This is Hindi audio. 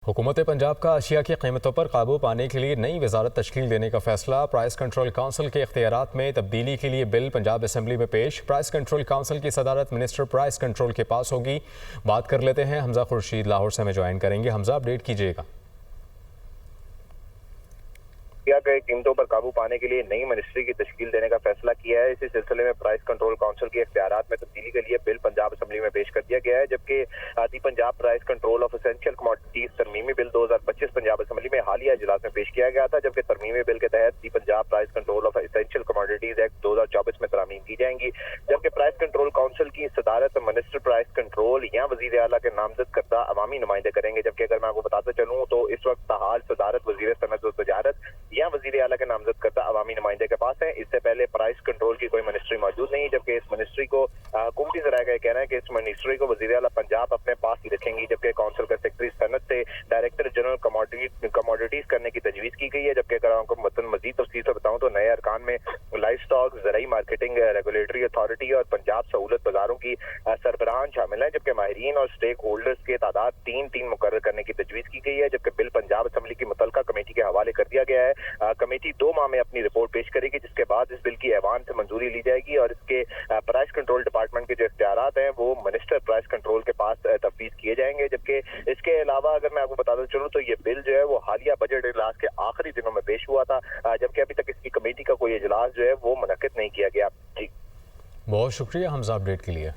हुकूमत पंजाब का अशिया की कीमतों पर काबू पाने के लिए नई वजारत तश्कील देने का फैसला। प्राइस कंट्रोल काउंसिल के इख्तियारात में तब्दीली के लिए बिल पंजाब असम्बली में पेश। प्राइस कंट्रोल काउंसिल की सदारत मिनिस्टर प्राइस कंट्रोल के पास होगी। बात कर लेते हैं हमजा खुर्शीद, लाहौर से हमें ज्वाइन करेंगे। हमजा, अपडेट कीजिएगा। के कीमतों पर काबू पाने के लिए नई मिनिस्ट्री की तश्कील देने का फैसला किया है। इसी सिलसिले में प्राइस कंट्रोल काउंसिल के इख्तियारात में तब्दीली के लिए बिल पंजाब असम्बली में पेश कर दिया गया है, जबकि the Punjab price control of essential commodities तरमीमी बिल 2025 पंजाब असम्बली में हालिया इजलास में पेश किया गया था, जबकि तरमीमी बिल के तहत the Punjab price control of essential commodities act 2024 में तरमीम की जाएंगी, जबकि प्राइस कंट्रोल काउंसिल की सदारत मिनिस्टर प्राइस कंट्रोल या वजीर आला के नामजद करदा अवामी नुमाइंदे करेंगे। जबकि अगर मैं आपको बताता चलूँ तो इस वक्त हाल सदारत वजीर सनअत व तजारत या वजीर आला के नामजद करता अवामी नुमाइंदे के पास है। इससे पहले प्राइस कंट्रोल की कोई मिनिस्ट्री मौजूद नहीं, जबकि इस मिनिस्ट्री को हुकूमती ज़राए का कहना है कि इस मिनिस्ट्री को वजीर आला पंजाब अपने पास ही रखेंगी, जबकि काउंसिल का सेक्रेटरी सनत से डायरेक्टर जनरल कमोडिटीज करने की तजवीज़ की गई है। जबकि अगर आपको मजीद तफसील से बताऊँ तो नए अरकान में लाइफ स्टॉक, ज़राई मार्केटिंग, रेगुलेटरी अथॉरिटी और पंजाब सहूलत बाजारों की सरबराहान शामिल है, जबकि माहिरीन और स्टेक होल्डर्स के तादाद 3 मुकर्रर करने की तजवीज़ की गई है। जबकि बिल पंजाब असम्बली की मुतल्लिका कमेटी के हवाले कर दिया गया है। कमेटी 2 माह में अपनी रिपोर्ट पेश करेगी, जिसके बाद इस बिल की ऐवान से मंजूरी ली जाएगी और इसके प्राइस कंट्रोल डिपार्टमेंट के जो इख्तियारात हैं वो मिनिस्टर प्राइस कंट्रोल के पास तफवीज किए जाएंगे। जबकि इसके अलावा अगर मैं आपको बताता चलूँ तो ये बिल जो है वो हालिया बजट इजलास के आखिरी दिनों में पेश हुआ था, जबकि अभी तक इसकी कमेटी का कोई इजलास जो है वो मुनक्किद नहीं किया गया। जी, बहुत शुक्रिया हमजा अपडेट के लिए।